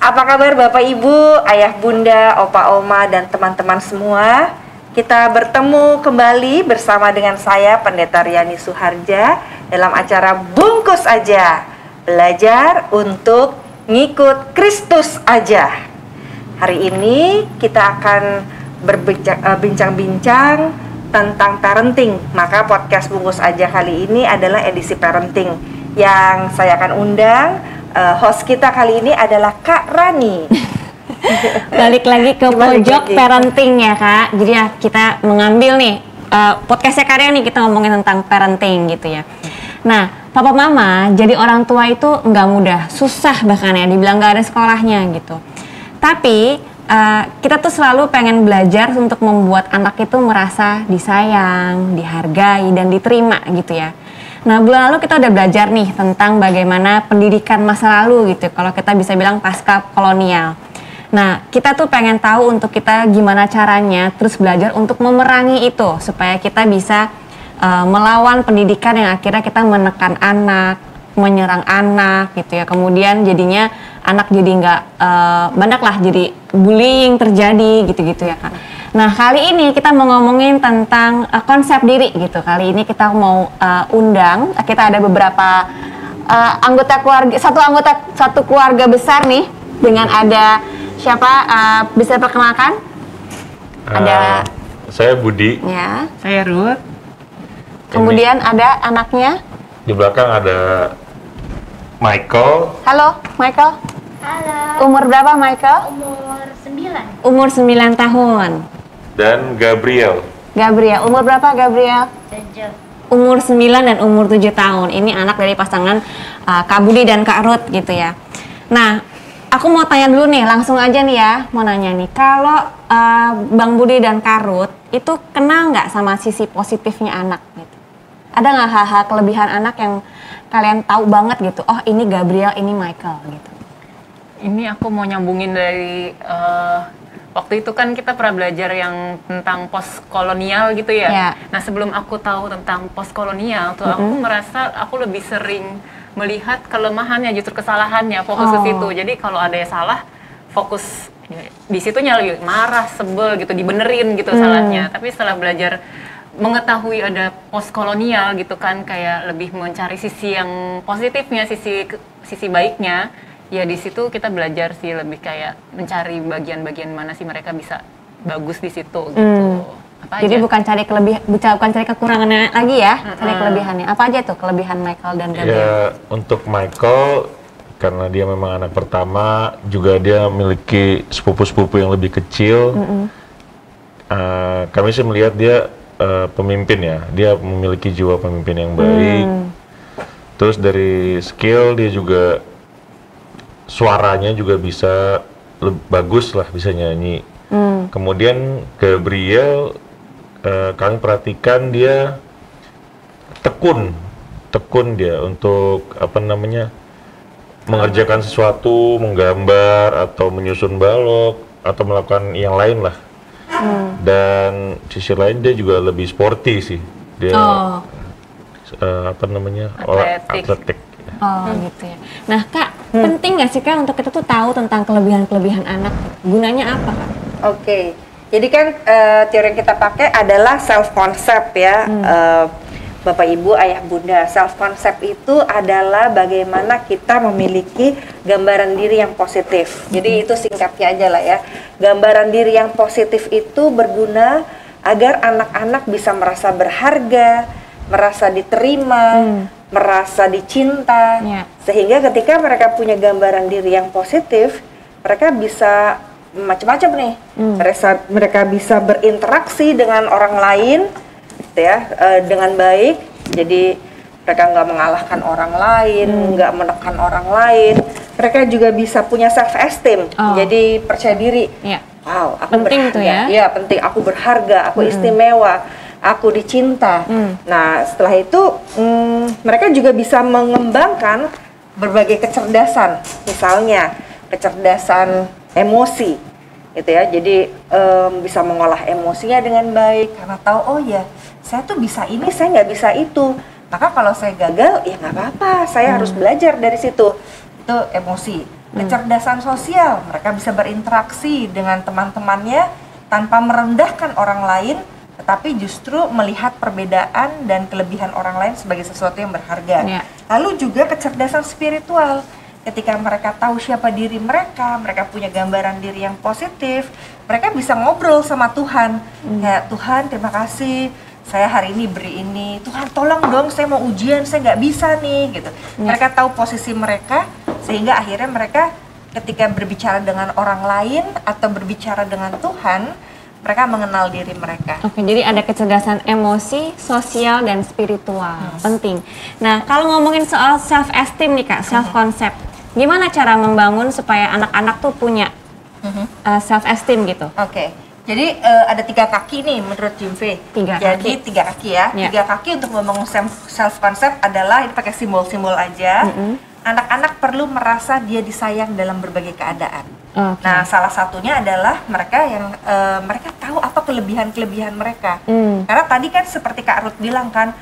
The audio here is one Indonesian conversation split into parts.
Apa kabar Bapak Ibu, Ayah Bunda, Opa Oma, dan teman-teman semua? Kita bertemu kembali bersama dengan saya Pendeta Riani Suharja dalam acara Bungkus Aja, belajar untuk ngikut Kristus aja. Hari ini kita akan berbincang-bincang tentang parenting. Maka podcast Bungkus Aja kali ini adalah edisi parenting yang saya akan undang. Host kita kali ini adalah Kak Rani. Balik lagi ke pojok parenting ya Kak. Jadi ya kita mengambil nih podcastnya Kak Rani, kita ngomongin tentang parenting gitu ya. Nah, papa mama jadi orang tua itu nggak mudah, susah bahkan ya, dibilang nggak ada sekolahnya gitu. Tapi kita tuh selalu pengen belajar untuk membuat anak itu merasa disayang, dihargai, dan diterima gitu ya. Nah, bulan lalu kita udah belajar nih tentang bagaimana pendidikan masa lalu gitu, kalau kita bisa bilang pasca kolonial. Nah, kita tuh pengen tahu untuk kita gimana caranya terus belajar untuk memerangi itu, supaya kita bisa melawan pendidikan yang akhirnya kita menekan anak, menyerang anak gitu ya. Kemudian jadinya anak jadi nggak banyak lah, jadi bullying terjadi gitu-gitu ya Kak. Nah, kali ini kita mau ngomongin tentang konsep diri gitu. Kali ini kita mau undang, kita ada beberapa anggota keluarga, satu keluarga besar nih, dengan ada siapa, bisa perkenalkan? Ada saya Budi. Ya. Saya Ruth. Kemudian ada anaknya. Di belakang ada Michael. Halo, Michael. Halo. Umur berapa Michael? Umur 9. Umur 9 tahun. Dan Gabriel. Gabriel, umur berapa Gabriel? 7. Umur 9 dan umur 7 tahun. Ini anak dari pasangan Kak Budi dan Kak Ruth gitu ya. Nah, aku mau tanya dulu nih, langsung aja nih ya, mau nanya nih. Kalau Bang Budi dan Kak Ruth itu kenal nggak sama sisi positifnya anak gitu? Ada nggak hal-hal kelebihan anak yang kalian tahu banget gitu? Oh, ini Gabriel, ini Michael gitu. Ini aku mau nyambungin dari waktu itu kan kita pernah belajar yang tentang postkolonial gitu ya. Ya. Nah, sebelum aku tahu tentang postkolonial tuh aku merasa aku lebih sering melihat kelemahannya, justru kesalahannya, fokus ke situ. Jadi kalau ada yang salah, fokus di situnya lagi, marah, sebel gitu, dibenerin gitu salahnya. Tapi setelah belajar mengetahui ada postkolonial gitu kan, kayak lebih mencari sisi yang positifnya, sisi baiknya. Ya di situ kita belajar sih, lebih kayak mencari bagian-bagian mana sih mereka bisa bagus di situ gitu. Apa Jadi aja? bukan cari kekurangannya lagi ya, cari kelebihannya. Apa aja tuh kelebihan Michael dan Gabriel? Ya, untuk Michael, karena dia memang anak pertama, juga dia memiliki sepupu-sepupu yang lebih kecil. Kami sih melihat dia pemimpin ya, dia memiliki jiwa pemimpin yang baik. Terus dari skill dia juga suaranya juga bisa bagus lah, bisa nyanyi. Kemudian Gabriel, kalian perhatikan dia tekun dia untuk mengerjakan sesuatu, menggambar atau menyusun balok atau melakukan yang lain lah. Dan sisi lain dia juga lebih sporty sih, dia atletik. Oh gitu ya. Nah Kak, penting nggak sih Kak untuk kita tuh tahu tentang kelebihan-kelebihan anak? Gunanya apa Kak? Oke. Jadi kan teori yang kita pakai adalah self concept ya. Bapak Ibu, Ayah Bunda, self concept itu adalah bagaimana kita memiliki gambaran diri yang positif. Jadi itu singkatnya aja lah ya. Gambaran diri yang positif itu berguna agar anak-anak bisa merasa berharga, merasa diterima, merasa dicinta, sehingga ketika mereka punya gambaran diri yang positif, mereka bisa macam-macam nih. Mereka bisa berinteraksi dengan orang lain, gitu ya, dengan baik. Jadi mereka nggak mengalahkan orang lain, nggak menekan orang lain. Mereka juga bisa punya self esteem, jadi percaya diri. Wow, aku penting berharga. tuh ya? Ya penting. Aku berharga, aku istimewa. Aku dicinta. Nah, setelah itu mereka juga bisa mengembangkan berbagai kecerdasan, misalnya kecerdasan emosi, gitu ya. Jadi bisa mengolah emosinya dengan baik karena tahu, oh ya, saya tuh bisa ini, saya nggak bisa itu. Maka kalau saya gagal, ya nggak apa-apa, saya harus belajar dari situ. Itu emosi. Kecerdasan sosial, mereka bisa berinteraksi dengan teman-temannya tanpa merendahkan orang lain, tetapi justru melihat perbedaan dan kelebihan orang lain sebagai sesuatu yang berharga. Ya. Lalu juga kecerdasan spiritual, ketika mereka tahu siapa diri mereka punya gambaran diri yang positif, mereka bisa ngobrol sama Tuhan. Kayak, Tuhan terima kasih, saya hari ini beri ini, Tuhan tolong dong, saya mau ujian, saya nggak bisa nih, gitu. Mereka tahu posisi mereka, sehingga akhirnya mereka ketika berbicara dengan orang lain atau berbicara dengan Tuhan, mereka mengenal diri mereka. Oke, jadi ada kecerdasan emosi, sosial, dan spiritual. Penting. Nah, kalau ngomongin soal self-esteem nih Kak, self-concept, gimana cara membangun supaya anak-anak tuh punya self-esteem gitu? Oke. Jadi ada 3 kaki nih menurut Jim Fay. 3 Jadi kaki. 3 kaki ya. Ya. 3 kaki untuk membangun self-concept adalah, ini pakai simbol-simbol aja. Anak-anak perlu merasa dia disayang dalam berbagai keadaan. Oke. Nah, salah satunya adalah mereka yang mereka tahu apa kelebihan-kelebihan mereka. Karena tadi kan seperti Kak Ruth bilang kan,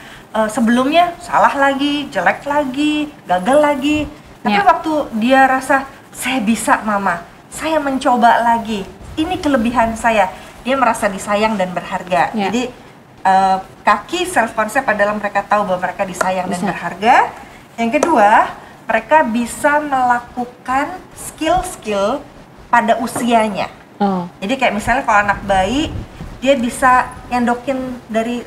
sebelumnya salah lagi, jelek lagi, gagal lagi. Tapi Ya. waktu dia rasa, saya bisa mama, saya mencoba lagi, ini kelebihan saya, dia merasa disayang dan berharga. Ya. Jadi kaki self-concept adalah mereka tahu bahwa mereka disayang dan Bisa. berharga. Yang kedua, mereka bisa melakukan skill-skill pada usianya. Oh. Jadi kayak misalnya kalau anak bayi, dia bisa nyendokin dari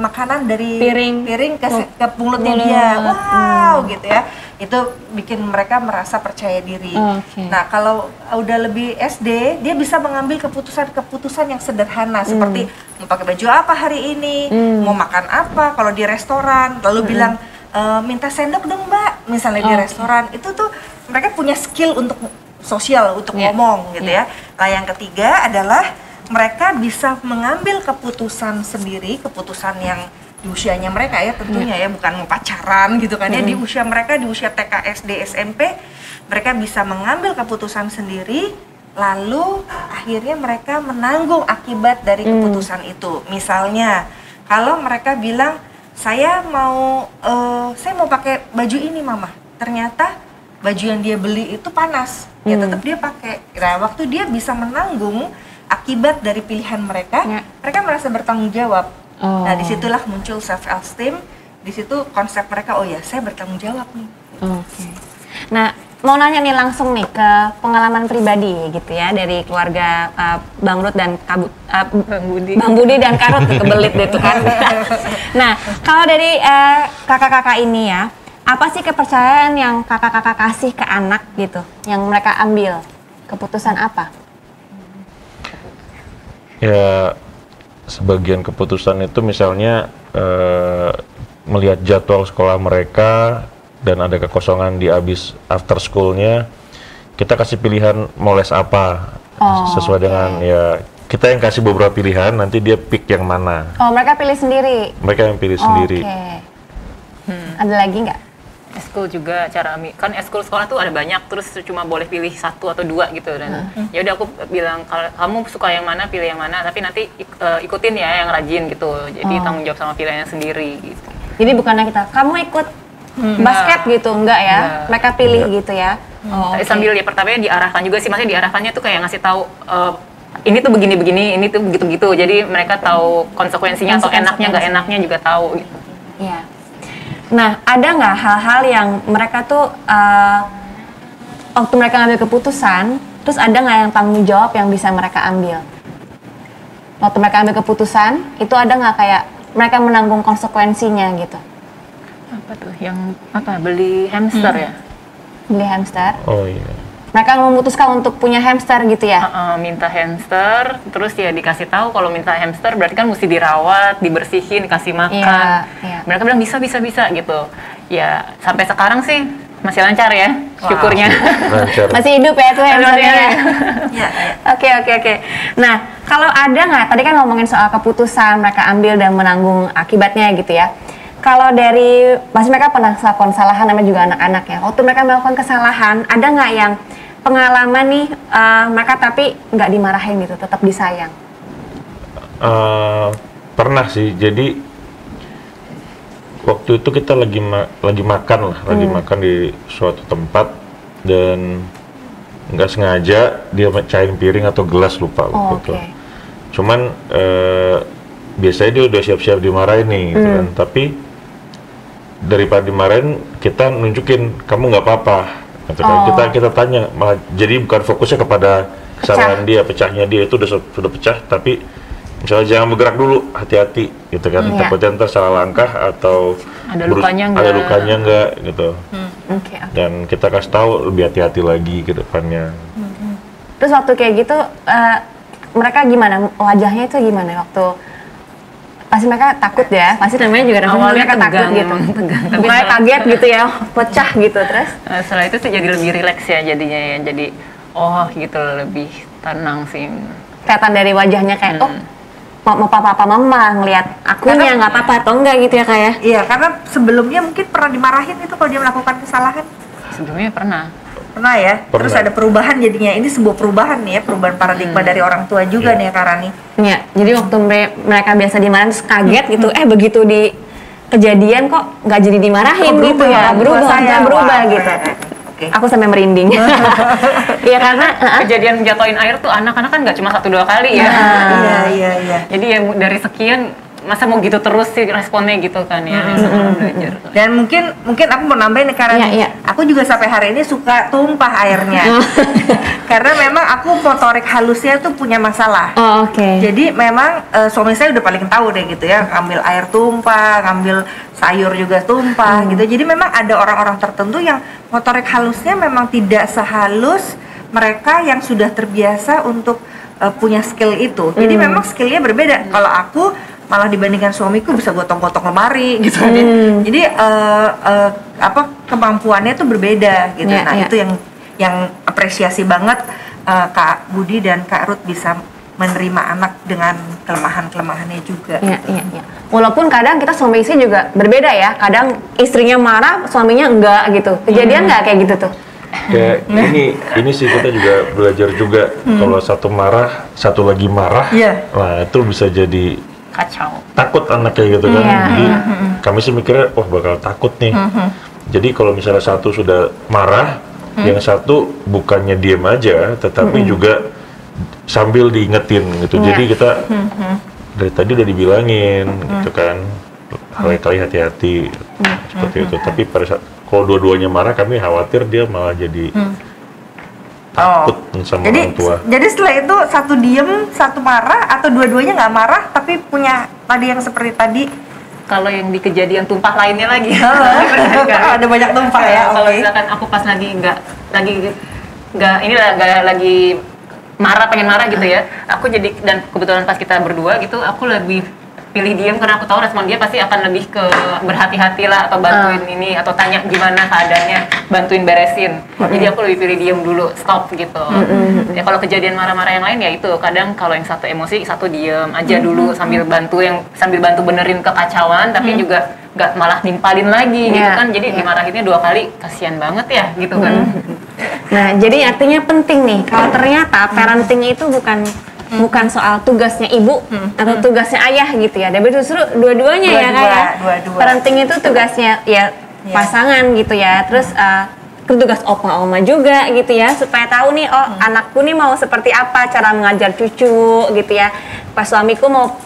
makanan dari Piring. ke mulutnya Mulut. dia. Wow, gitu ya. Itu bikin mereka merasa percaya diri. Oke. Nah, kalau udah lebih SD, dia bisa mengambil keputusan-keputusan yang sederhana seperti mau pakai baju apa hari ini, mau makan apa kalau di restoran, lalu bilang minta sendok dong Mbak, misalnya di Oke. restoran. Itu tuh mereka punya skill untuk sosial, untuk ngomong gitu ya. Nah, yang ketiga adalah mereka bisa mengambil keputusan sendiri, keputusan yang di usianya mereka ya tentunya ya, bukan mau pacaran gitu kan ya, di usia mereka, di usia TK, SD, SMP, mereka bisa mengambil keputusan sendiri, lalu akhirnya mereka menanggung akibat dari keputusan itu. Misalnya, kalau mereka bilang, saya mau pakai baju ini mama, ternyata baju yang dia beli itu panas, ya tetap dia pakai. Nah, waktu dia bisa menanggung akibat dari pilihan mereka, mereka merasa bertanggung jawab. Oh. Nah, disitulah muncul self-esteem, di situ konsep mereka, oh ya saya bertanggung jawab nih. Oke. Nah, mau nanya nih langsung nih ke pengalaman pribadi gitu ya dari keluarga Bang Ruth dan Bang Budi dan Kak Ruth, kebelit deh tuh kan. Nah, kalau dari kakak-kakak ini ya, apa sih kepercayaan yang kakak-kakak kasih ke anak gitu, yang mereka ambil? Keputusan apa? Ya, sebagian keputusan itu misalnya melihat jadwal sekolah mereka dan ada kekosongan di abis after school-nya, kita kasih pilihan mau les apa sesuai dengan ya, kita yang kasih beberapa pilihan, nanti dia pick yang mana. Oh, mereka pilih sendiri? Mereka yang pilih sendiri. Oke. Ada lagi nggak? Eskul juga kan eskul sekolah tuh ada banyak, terus cuma boleh pilih 1 atau 2 gitu, dan ya udah aku bilang kalau kamu suka yang mana pilih yang mana, tapi nanti ikutin ya yang rajin gitu, jadi tanggung jawab sama pilihannya sendiri gitu. Jadi bukannya kita kamu ikut basket gitu, enggak ya? Enggak. Mereka pilih gitu ya. Tapi sambil ya pertamanya diarahkan juga sih, maksudnya diarahkannya tuh kayak ngasih tahu ini tuh begini-begini, ini tuh begitu-begitu, jadi mereka tahu konsekuensinya atau enaknya nggak enaknya juga tahu gitu. Iya. Nah, ada nggak hal-hal yang mereka tuh waktu mereka ngambil keputusan, terus ada nggak yang tanggung jawab yang bisa mereka ambil? Waktu mereka ambil keputusan, itu ada nggak kayak mereka menanggung konsekuensinya gitu? Apa tuh? Yang beli hamster ya? Beli hamster. Oh iya. Mereka memutuskan untuk punya hamster gitu ya? Minta hamster, terus ya dikasih tahu kalau minta hamster berarti kan mesti dirawat, dibersihin, dikasih makan. Iya. Mereka bilang bisa gitu. Ya sampai sekarang sih masih lancar ya, syukurnya. Lancar. Masih hidup ya tuh hamsternya ya? Ya, Oke. Nah, kalau ada nggak, tadi kan ngomongin soal keputusan mereka ambil dan menanggung akibatnya gitu ya. Kalau dari, pasti mereka pernah melakukan kesalahan, namanya juga anak-anak ya. Waktu mereka melakukan kesalahan, ada nggak yang pengalaman nih mereka tapi nggak dimarahin gitu, tetap disayang? Pernah sih, jadi waktu itu kita lagi makan di suatu tempat, dan nggak sengaja dia mecahin piring atau gelas lupa gitu. Oke. Cuman biasanya dia udah siap-siap dimarahin nih gitu kan, tapi daripada dimarahin kita nunjukin kamu nggak apa-apa gitu kan. Kita tanya, malah jadi bukan fokusnya kepada kesalahan dia, pecahnya dia itu sudah pecah, tapi misalnya jangan bergerak dulu, hati-hati gitu kan, takutnya ntar salah langkah atau ada lukanya nggak gitu. Oke. Dan kita kasih tahu lebih hati-hati lagi ke depannya. Terus waktu kayak gitu mereka gimana, wajahnya itu gimana waktu pasti mereka takut ya, pasti namanya juga awalnya mereka takut gitu, tapi mukanya kaget gitu ya, pecah gitu. Terus setelah itu sih jadi lebih rileks ya jadinya ya, jadi gitu lebih tenang sih. kelihatan dari wajahnya kayak mau papa mama ngelihat akunya nggak apa-apa atau enggak gitu ya kayak. Iya, karena sebelumnya mungkin pernah dimarahin itu kalau dia melakukan kesalahan. Sebelumnya pernah Ya. Terus ada perubahan jadinya. Ini sebuah perubahan nih ya, perubahan paradigma dari orang tua juga nih ya Karani. Iya, jadi waktu mereka biasa dimarahin terus kaget gitu, begitu di kejadian kok nggak jadi dimarahin gitu ya, berubah gitu. Okay. Aku sampai merinding. Iya karena kejadian jatuhin air tuh anak-anak kan nggak cuma 1-2 kali ya. Iya. Jadi ya dari sekian masa mau gitu terus sih responnya gitu kan ya. Belajar. Dan mungkin aku mau nambahin nih karena aku juga sampai hari ini suka tumpah airnya. Karena memang aku motorik halusnya tuh punya masalah. Jadi memang suami saya udah paling tahu deh gitu ya, ngambil air tumpah, ngambil sayur juga tumpah gitu. Jadi memang ada orang-orang tertentu yang motorik halusnya memang tidak sehalus mereka yang sudah terbiasa untuk punya skill itu. Jadi memang skillnya berbeda. Kalau aku malah dibandingkan suamiku bisa gotong-gotong lemari gitu. Jadi kemampuannya tuh berbeda gitu. Itu yang apresiasi banget Kak Budi dan Kak Ruth bisa menerima anak dengan kelemahan-kelemahannya juga. Iya. Walaupun kadang kita suami istri juga berbeda ya. Kadang istrinya marah, suaminya enggak gitu. Kejadian nggak kayak gitu tuh? Kayak ini sih kita juga belajar juga kalau satu marah, satu lagi marah, nah itu bisa jadi kacau. Takut anaknya gitu kan. Jadi kami sih mikirnya, bakal takut nih. Jadi kalau misalnya satu sudah marah, yang satu bukannya diem aja, tetapi juga sambil diingetin gitu. Jadi kita dari tadi udah dibilangin gitu kan, kali-kali hati-hati seperti itu. Tapi pada saat kalau dua-duanya marah, kami khawatir dia malah jadi takut sama orang tua. Jadi setelah itu satu diem, satu marah, atau dua-duanya nggak marah tapi punya tadi yang seperti tadi. Kalau yang di kejadian tumpah lainnya lagi. Ada banyak tumpah ya. Kalau misalkan aku pas lagi lagi marah, pengen marah gitu ya. Aku jadi, dan kebetulan pas kita berdua gitu, aku lebih pilih diem karena aku tahu respon dia pasti akan lebih ke berhati-hati lah, atau bantuin ini, atau tanya gimana keadaannya, bantuin beresin. Jadi aku lebih pilih diem dulu, stop gitu. Ya kalau kejadian marah-marah yang lain ya itu, kadang kalau yang satu emosi, satu diem aja dulu sambil bantu benerin kekacauan, tapi juga nggak malah nimpalin lagi gitu kan. Jadi dimarahinnya 2 kali, kasihan banget ya gitu kan. Nah, jadi artinya penting nih kalau ternyata parenting itu bukan soal tugasnya ibu atau tugasnya ayah gitu ya. Tapi justru dua-duanya ya kayak. Parenting itu tugasnya pasangan gitu ya. Terus tugas oma juga gitu ya, supaya tahu nih anakku nih mau seperti apa cara mengajar cucu gitu ya. Pas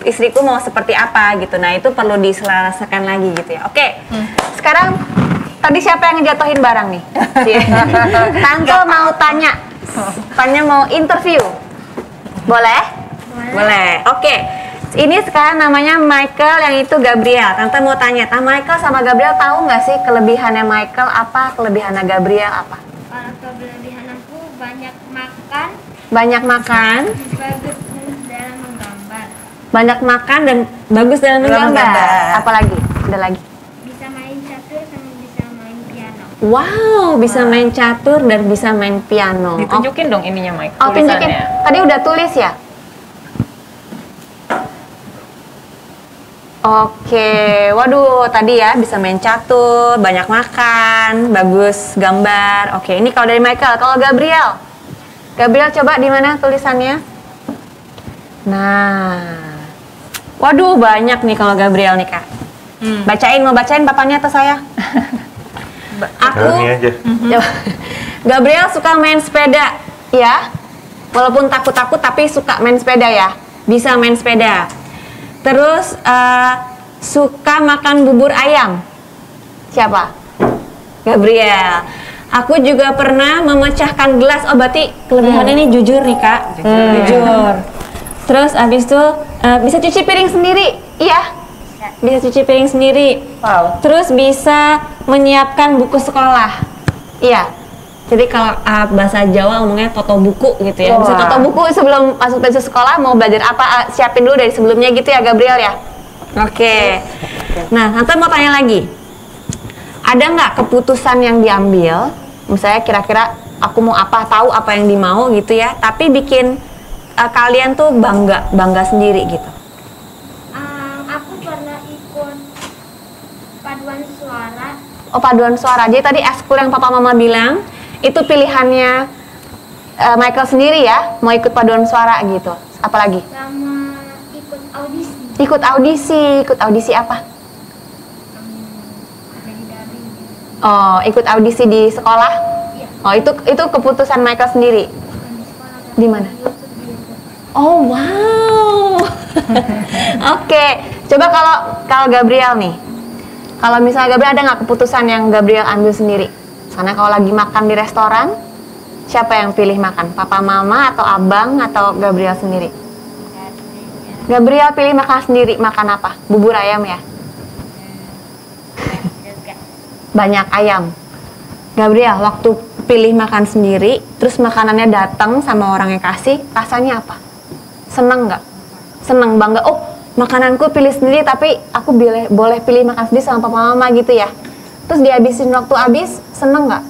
istriku mau seperti apa gitu. Nah, itu perlu diselarasakan lagi gitu ya. Oke. Sekarang tadi siapa yang ngejatuhin barang nih? Tante mau tanya mau interview. Boleh? Boleh. Oke. Ini sekarang namanya Michael, yang itu Gabriel. Tante mau tanya, Michael sama Gabriel tahu nggak sih kelebihannya Michael apa, kelebihannya Gabriel apa? Kalau kelebihan aku banyak makan. Banyak makan. Bagus dalam menggambar. Banyak makan dan bagus dalam menggambar. Apalagi? Ada lagi? Bisa main catur sama bisa main piano. Wow, bisa main catur dan bisa main piano. Ditunjukin dong ininya Mike, tunjukin. Tadi udah tulis ya? Oke, waduh tadi ya bisa main catur, banyak makan, bagus gambar. Oke, ini kalau dari Michael. Kalau Gabriel coba di mana tulisannya? Nah, waduh banyak nih kalau Gabriel nih Kak. Mau bacain papanya atau saya? Aku. Ini aja. Gabriel suka main sepeda. Ya, walaupun takut-takut tapi suka main sepeda ya, bisa main sepeda. Terus suka makan bubur ayam. Siapa? Gabriel. Aku juga pernah memecahkan gelas. Oh berarti kelebihannya nih jujur nih kak. Jujur. Terus abis itu bisa cuci piring sendiri. Iya. Bisa cuci piring sendiri. Wow. Terus bisa menyiapkan buku sekolah. Iya. Jadi kalau bahasa Jawa ngomongnya toto buku gitu ya. Bisa toto buku sebelum masuk ke sekolah, mau belajar apa siapin dulu dari sebelumnya gitu ya Gabriel ya. Oke. Nah, Tante mau tanya lagi. Ada nggak keputusan yang diambil, misalnya kira-kira aku mau apa, tahu apa yang dimau gitu ya, tapi bikin kalian tuh bangga sendiri gitu. Aku pernah ikut paduan suara. Oh paduan suara. Jadi tadi ekskul yang papa mama bilang itu pilihannya Michael sendiri ya, mau ikut paduan suara gitu. Apalagi? Sama ikut audisi. Ikut audisi apa? Dari daring. Oh, ikut audisi di sekolah? Iya. Oh, itu keputusan Michael sendiri. Bukan di sekolah. Di mana? Di YouTube juga. Oh, wow. Oke, coba kalau Gabriel nih. Kalau misalnya Gabriel ada nggak keputusan yang Gabriel ambil sendiri? Karena kalau lagi makan di restoran, siapa yang pilih makan? Papa, mama, atau abang, atau Gabriel sendiri? Gabriel pilih makan sendiri. Makan apa? Bubur ayam ya? Banyak ayam. Gabriel, waktu pilih makan sendiri, terus makanannya datang sama orang yang kasih, rasanya apa? Seneng nggak? Seneng, bangga. Oh, makananku pilih sendiri, tapi aku boleh pilih makan sendiri sama papa mama gitu ya? Terus dihabisin waktu habis, seneng nggak?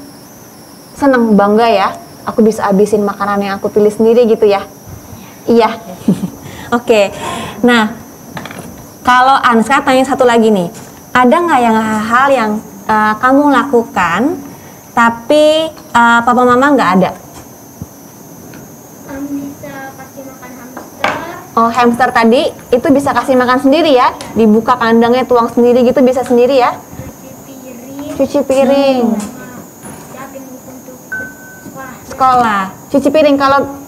Seneng, bangga ya. Aku bisa habisin makanan yang aku pilih sendiri gitu ya? Iya. Oke. Nah, kalau Anska tanya satu lagi nih, ada nggak yang hal-hal yang kamu lakukan, tapi papa mama nggak ada? Bisa kasih makan hamster. Oh, hamster tadi itu bisa kasih makan sendiri ya? Dibuka kandangnya, tuang sendiri gitu bisa sendiri ya? Cuci piring. Siapin buku untuk Sekolah. Cuci piring.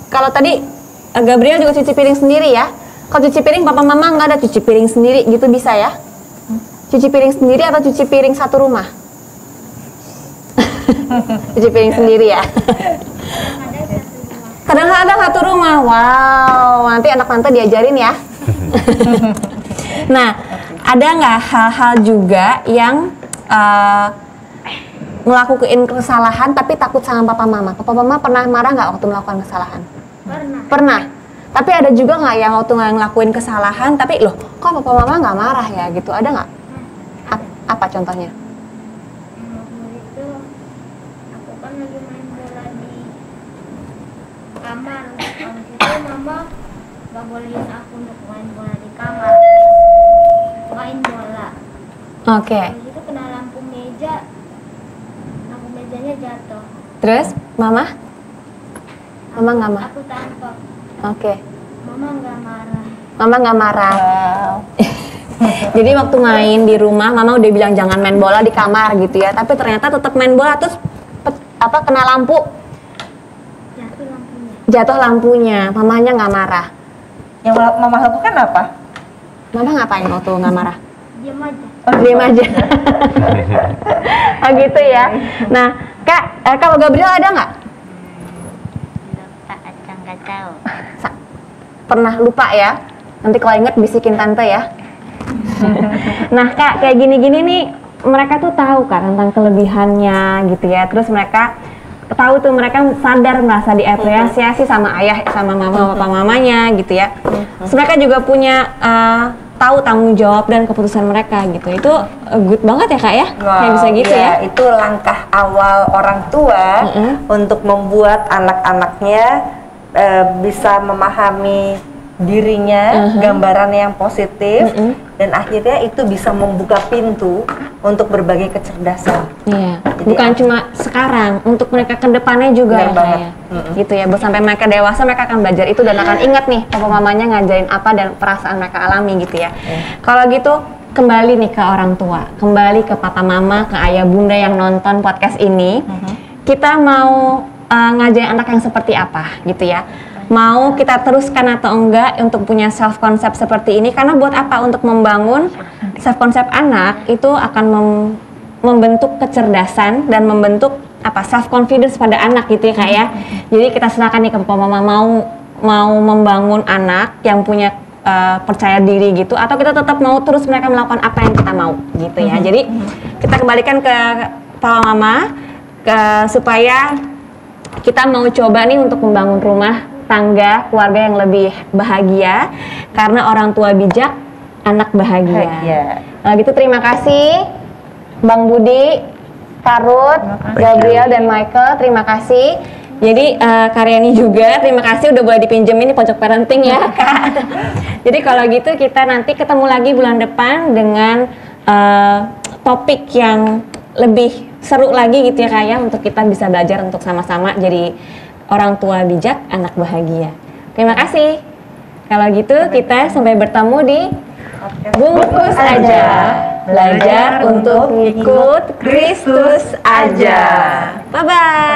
Kalau tadi Gabriel juga cuci piring sendiri ya? Kalau cuci piring papa mama nggak ada, cuci piring sendiri gitu bisa ya? Cuci piring sendiri atau cuci piring satu rumah? Cuci piring sendiri ya? Kadang-kadang satu rumah. Wow, nanti anak tante diajarin ya. Nah, ada nggak hal-hal juga yang ngelakuin kesalahan tapi takut sama papa mama? Papa mama pernah marah nggak waktu melakukan kesalahan? Pernah. Tapi ada juga nggak yang waktu ngelakuin kesalahan tapi loh kok papa mama nggak marah ya gitu? Ada nggak? Apa contohnya? Waktu itu aku kan lagi main bola di kamar. Waktu itu mama gak bolehin aku untuk main bola di kamar. Main bola. Oke. Waktu itu kena lampu mejanya jatuh. Terus mama? Mama nggak marah? Aku tangkap. Oke. Mama nggak marah. Mama nggak marah. Jadi waktu main di rumah, mama udah bilang jangan main bola di kamar gitu ya. Tapi ternyata tetap main bola terus kena lampu. Jatuh lampunya. Jatuh lampunya, mamanya nggak marah. Yang mama lakukan apa? Mama ngapain waktu nggak marah? Diam aja. Oh, diam aja. Oh gitu ya. Nah, Kak, kalau Gabriel ada nggak? Lupa, Acang nggak tahu. Pernah lupa ya? Nanti kalau inget bisikin tante ya. Nah Kak, kayak gini-gini nih mereka tuh tahu kan tentang kelebihannya gitu ya. Terus mereka tahu tuh, mereka sadar merasa diapresiasi sama ayah, sama mama, papa mamanya gitu ya. Terus mereka juga punya tahu tanggung jawab dan keputusan mereka gitu. Itu good banget ya Kak ya? Kayak bisa gitu ya. Itu langkah awal orang tua untuk membuat anak-anaknya bisa memahami dirinya, gambaran yang positif, dan akhirnya itu bisa membuka pintu untuk berbagai kecerdasan. Iya. Bukan cuma sekarang, untuk mereka ke depannya juga ya kayak. Gitu ya. Sampai mereka dewasa mereka akan belajar itu dan akan ingat nih papa mamanya ngajarin apa dan perasaan mereka alami gitu ya. Kalau gitu kembali nih ke orang tua, kembali ke papa mama, ke ayah bunda yang nonton podcast ini. Kita mau ngajarin anak yang seperti apa gitu ya. Mau kita teruskan atau enggak untuk punya self concept seperti ini, karena buat apa? Untuk membangun self concept anak itu akan membentuk kecerdasan dan membentuk apa self confidence pada anak gitu ya Kak ya. Jadi kita serahkan nih ke Papa Mama, mau membangun anak yang punya percaya diri gitu, atau kita tetap mau terus mereka melakukan apa yang kita mau gitu ya. Jadi kita kembalikan ke Papa Mama supaya kita mau coba nih untuk membangun rumah tangga, keluarga yang lebih bahagia, karena orang tua bijak, anak bahagia. Gitu terima kasih Bang Budi, Karut, Gabriel dan Michael, terima kasih. Jadi Karyani juga, terima kasih udah boleh dipinjemin nih pojok parenting ya Kak. Jadi kalau gitu kita nanti ketemu lagi bulan depan dengan topik yang lebih seru lagi gitu ya Kak ya, untuk kita bisa belajar untuk sama-sama jadi orang tua bijak, anak bahagia. Terima kasih. Kalau gitu kita sampai bertemu di Bungkus Aja. Belajar untuk ikut Kristus aja. Bye-bye.